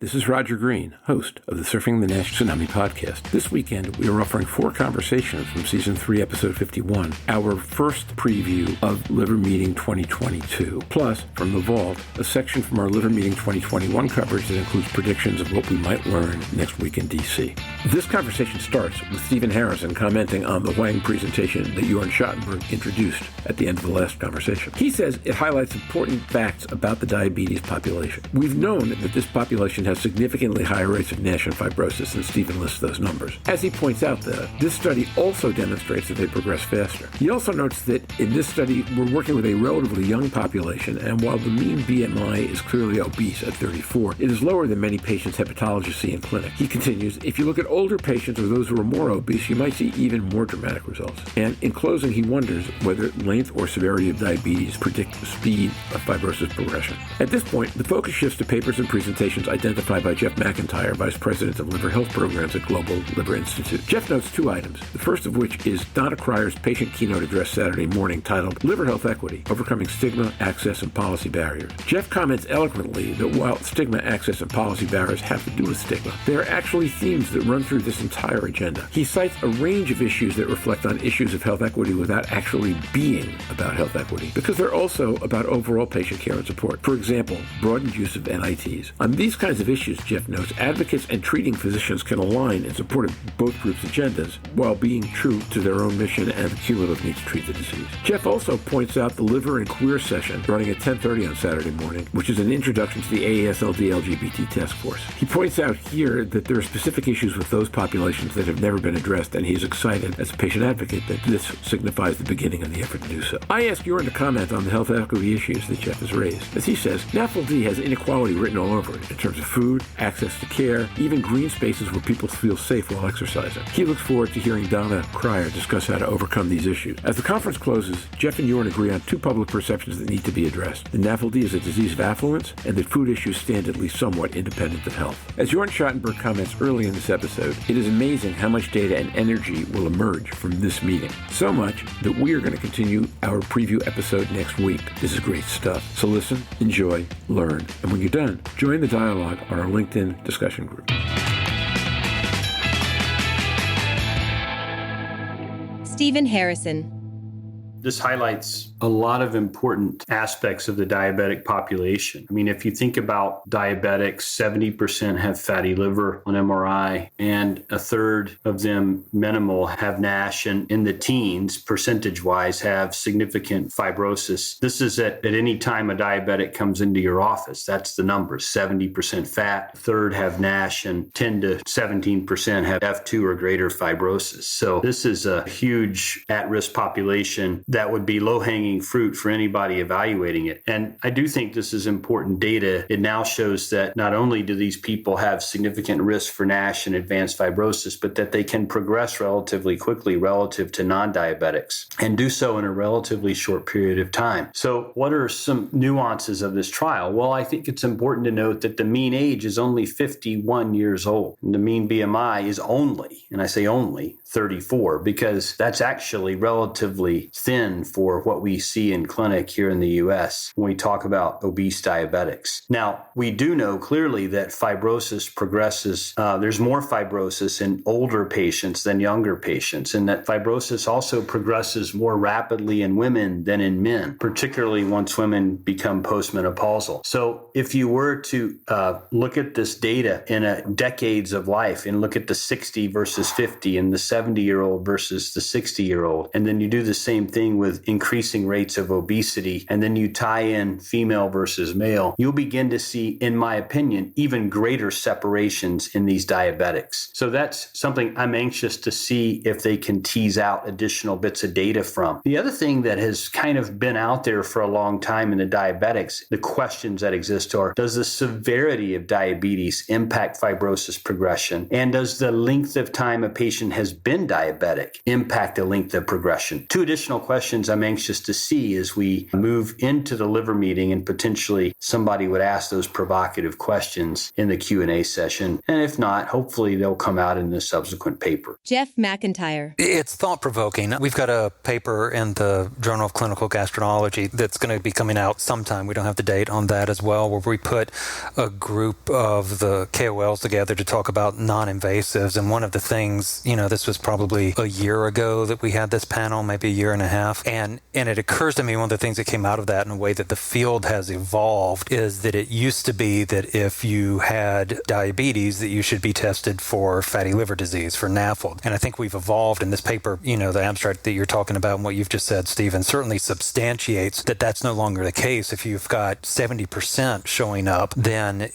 This is Roger Green, host of the Surfing the NASH Tsunami podcast. This weekend, we are offering 4 conversations from Season 3, Episode 51, our first preview of Liver Meeting 2022. Plus, from the Vault, a section from our Liver Meeting 2021 coverage that includes predictions of what we might learn next week in D.C. This conversation starts with Stephen Harrison commenting on the Wang presentation that Jörn Schattenberg introduced at the end of the last conversation. He says it highlights important facts about the diabetes population. We've known that this population has significantly higher rates of NASH and fibrosis, and Stephen lists those numbers. As he points out, though, this study also demonstrates that they progress faster. He also notes that in this study, we're working with a relatively young population, and while the mean BMI is clearly obese at 34, it is lower than many patients hepatologists see in clinic. He continues, if you look at older patients or those who are more obese, you might see even more dramatic results. And in closing, he wonders whether length or severity of diabetes predict the speed of fibrosis progression. At this point, the focus shifts to papers and presentations identified by Jeff McIntyre, Vice President of Liver Health Programs at Global Liver Institute. Jeff notes 2 items, the first of which is Donna Cryer's patient keynote address Saturday morning titled Liver Health Equity, Overcoming Stigma, Access, and Policy Barriers. Jeff comments eloquently that while stigma, access, and policy barriers have to do with stigma, there are actually themes that run through this entire agenda. He cites a range of issues that reflect on issues of health equity without actually being about health equity, because they're also about overall patient care and support. For example, broadened use of NITs. On these kinds of issues, Jeff notes, advocates and treating physicians can align in support of both groups' agendas while being true to their own mission and the cumulative need to treat the disease. Jeff also points out the Liver and Queer session running at 10:30 on Saturday morning, which is an introduction to the AASLD LGBT task force. He points out here that there are specific issues with those populations that have never been addressed, and he's excited as a patient advocate that this signifies the beginning of the effort to do so. I ask Jörn to comment on the health equity issues that Jeff has raised. As he says, NAFLD has inequality written all over it in terms of food, access to care, even green spaces where people feel safe while exercising. He looks forward to hearing Donna Cryer discuss how to overcome these issues. As the conference closes, Jeff and Jörn agree on 2 public perceptions that need to be addressed. The NAFLD is a disease of affluence, and that food issues stand at least somewhat independent of health. As Jörn Schattenberg comments early in this episode, it is amazing how much data and energy will emerge from this meeting. So much that we are going to continue our preview episode next week. This is great stuff. So listen, enjoy, learn, and when you're done, join the dialogue on our LinkedIn discussion group. Stephen Harrison. This highlights a lot of important aspects of the diabetic population. I mean, if you think about diabetics, 70% have fatty liver on MRI, and a third of them minimal have NASH, and in the teens, percentage-wise, have significant fibrosis. This is at any time a diabetic comes into your office. That's the numbers, 70% fat, a third have NASH, and 10 to 17% have F2 or greater fibrosis. So this is a huge at-risk population that would be low-hanging fruit for anybody evaluating it. And I do think this is important data. It now shows that not only do these people have significant risk for NASH and advanced fibrosis, but that they can progress relatively quickly relative to non-diabetics and do so in a relatively short period of time. So what are some nuances of this trial? Well, I think it's important to note that the mean age is only 51 years old. And the mean BMI is only, and I say only, 34, because that's actually relatively thin for what we see in clinic here in the U.S. when we talk about obese diabetics. Now, we do know clearly that fibrosis progresses. There's more fibrosis in older patients than younger patients, and that fibrosis also progresses more rapidly in women than in men, particularly once women become postmenopausal. So if you were to look at this data in decades of life and look at the 60 versus 50 and the 70-year-old versus the 60-year-old, and then you do the same thing with increasing rates of obesity, and then you tie in female versus male, you'll begin to see, in my opinion, even greater separations in these diabetics. So that's something I'm anxious to see if they can tease out additional bits of data from. The other thing that has kind of been out there for a long time in the diabetics, the questions that exist are, does the severity of diabetes impact fibrosis progression? And does the length of time a patient has been diabetic impact the length of progression? 2 additional questions questions I'm anxious to see as we move into the liver meeting, and potentially somebody would ask those provocative questions in the Q&A session. And if not, hopefully they'll come out in the subsequent paper. Jeff McIntyre. It's thought-provoking. We've got a paper in the Journal of Clinical Gastroenterology that's going to be coming out sometime. We don't have the date on that as well, where we put a group of the KOLs together to talk about non-invasives. And one of the things, this was probably a year ago that we had this panel, maybe a year and a half. And it occurs to me, one of the things that came out of that in a way that the field has evolved is that it used to be that if you had diabetes, that you should be tested for fatty liver disease, for NAFLD. And I think we've evolved in this paper, the abstract that you're talking about and what you've just said, Stephen, certainly substantiates that that's no longer the case. If you've got 70% showing up, then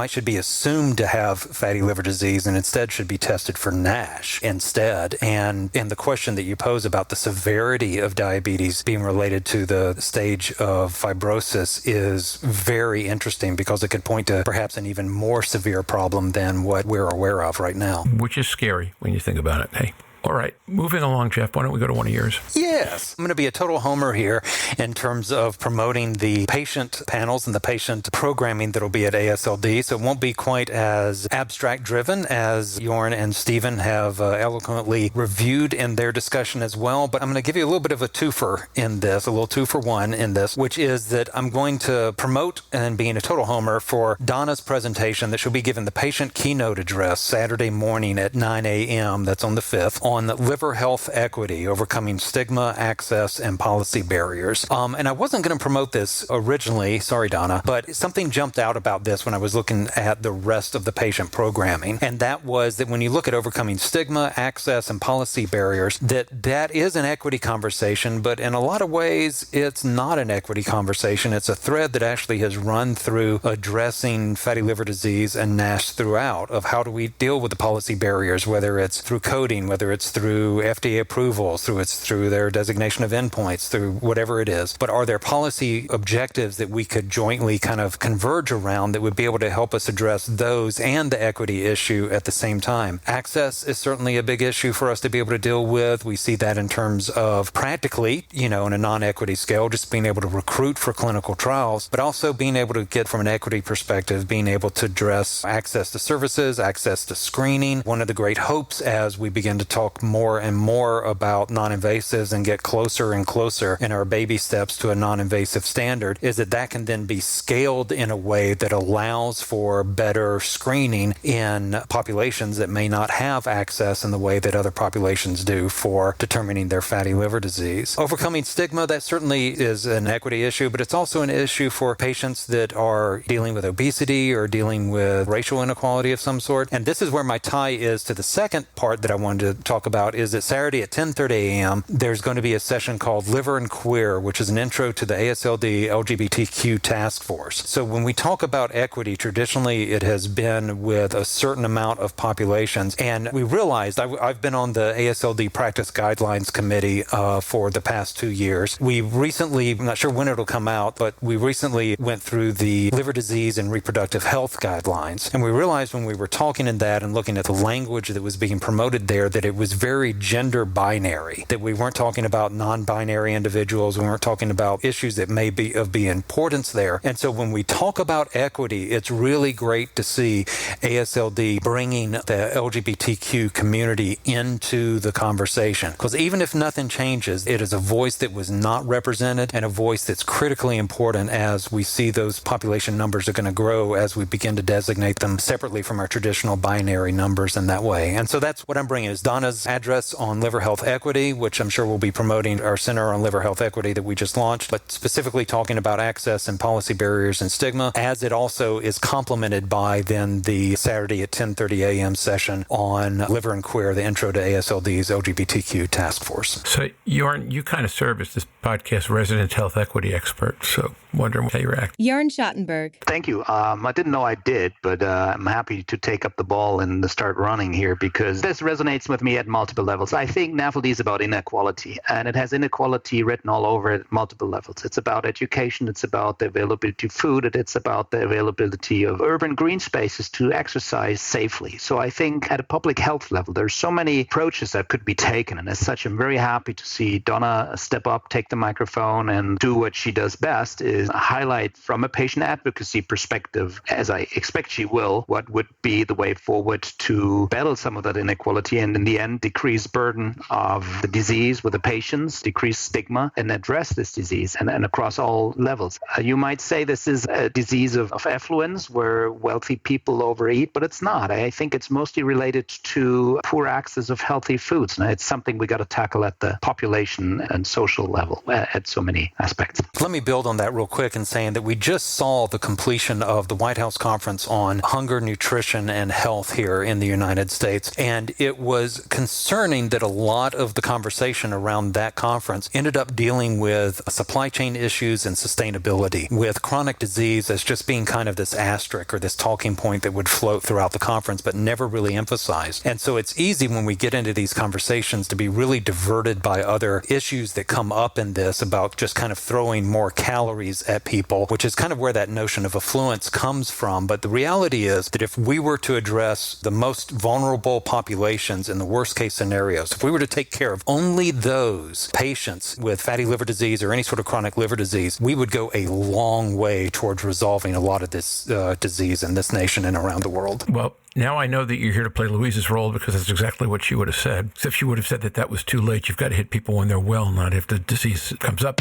should be assumed to have fatty liver disease and instead should be tested for NASH instead. And the question that you pose about the severity of diabetes being related to the stage of fibrosis is very interesting, because it could point to perhaps an even more severe problem than what we're aware of right now. Which is scary when you think about it. Hey. All right, moving along, Jeff. Why don't we go to one of yours? Yes. I'm going to be a total homer here in terms of promoting the patient panels and the patient programming that will be at AASLD. So it won't be quite as abstract driven as Jörn and Stephen have eloquently reviewed in their discussion as well. But I'm going to give you a little bit of a twofer in this, a little 2-for-1 in this, which is that I'm going to promote, and being a total homer, for Donna's presentation that she'll be giving the patient keynote address Saturday morning at 9 a.m. That's on the 5th. On liver health equity, overcoming stigma, access, and policy barriers. And I wasn't going to promote this originally, sorry, Donna, but something jumped out about this when I was looking at the rest of the patient programming. And that was that when you look at overcoming stigma, access, and policy barriers, that is an equity conversation, but in a lot of ways, it's not an equity conversation. It's a thread that actually has run through addressing fatty liver disease and NASH throughout, of how do we deal with the policy barriers, whether it's through coding, whether it's through FDA approvals, through their designation of endpoints, through whatever it is. But are there policy objectives that we could jointly kind of converge around that would be able to help us address those and the equity issue at the same time? Access is certainly a big issue for us to be able to deal with. We see that in terms of practically, in a non-equity scale, just being able to recruit for clinical trials, but also being able to get, from an equity perspective, being able to address access to services, access to screening. One of the great hopes as we begin to talk more and more about non-invasives and get closer and closer in our baby steps to a non-invasive standard is that can then be scaled in a way that allows for better screening in populations that may not have access in the way that other populations do for determining their fatty liver disease. Overcoming stigma, that certainly is an equity issue, but it's also an issue for patients that are dealing with obesity or dealing with racial inequality of some sort. And this is where my tie is to the second part that I wanted to talk about, is that Saturday at 10:30 a.m., there's going to be a session called Liver and Queer, which is an intro to the AASLD LGBTQ task force. So when we talk about equity, traditionally it has been with a certain amount of populations. And we realized, I've been on the AASLD Practice Guidelines Committee for the past 2 years. We recently, I'm not sure when it'll come out, but we recently went through the liver disease and reproductive health guidelines. And we realized when we were talking in that and looking at the language that was being promoted there, that it was very gender binary, that we weren't talking about non-binary individuals. We weren't talking about issues that may be of importance there. And so when we talk about equity, it's really great to see AASLD bringing the LGBTQ community into the conversation. Because even if nothing changes, it is a voice that was not represented and a voice that's critically important as we see those population numbers are going to grow as we begin to designate them separately from our traditional binary numbers in that way. And so that's what I'm bringing, is Donna's address on liver health equity, which I'm sure we'll be promoting our Center on Liver Health Equity that we just launched, but specifically talking about access and policy barriers and stigma, as it also is complemented by then the Saturday at 10:30 a.m. session on Liver and Queer, the intro to AASLD's LGBTQ task force. So you kind of serve as this podcast resident health equity expert, so wondering how you react. Jörn Schattenberg. Thank you. I didn't know I did, but I'm happy to take up the ball and start running here, because this resonates with me at multiple levels. I think NAFLD is about inequality, and it has inequality written all over it at multiple levels. It's about education, it's about the availability of food, it's about the availability of urban green spaces to exercise safely. So I think at a public health level, there's so many approaches that could be taken, and as such, I'm very happy to see Donna step up, take the microphone, and do what she does best, is highlight from a patient advocacy perspective, as I expect she will, what would be the way forward to battle some of that inequality and in the end decrease burden of the disease with the patients, decrease stigma, and address this disease and across all levels. You might say this is a disease of affluence where wealthy people overeat, but it's not. I think it's mostly related to poor access of healthy foods. And it's something we got to tackle at the population and social level at so many aspects. Let me build on that real quick in saying that we just saw the completion of the White House Conference on Hunger, Nutrition, and Health here in the United States. And it was concerning that a lot of the conversation around that conference ended up dealing with supply chain issues and sustainability, with chronic disease as just being kind of this asterisk or this talking point that would float throughout the conference, but never really emphasized. And so it's easy when we get into these conversations to be really diverted by other issues that come up in this about just kind of throwing more calories at people, which is kind of where that notion of affluence comes from. But the reality is that if we were to address the most vulnerable populations in the worst case scenarios, if we were to take care of only those patients with fatty liver disease or any sort of chronic liver disease, we would go a long way towards resolving a lot of this disease in this nation and around the world. Well, now I know that you're here to play Louise's role because that's exactly what she would have said. Except she would have said that that was too late. You've got to hit people when they're well, not if the disease comes up.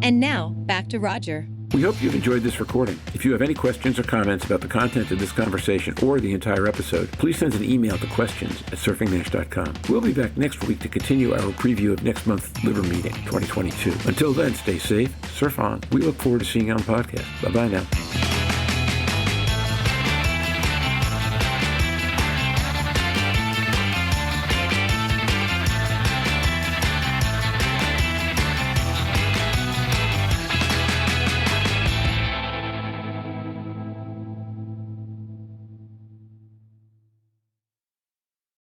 And now, back to Roger. We hope you've enjoyed this recording. If you have any questions or comments about the content of this conversation or the entire episode, please send an email to questions@surfingnash.com. We'll be back next week to continue our preview of next month's Liver Meeting 2022. Until then, stay safe, surf on. We look forward to seeing you on the podcast. Bye-bye now.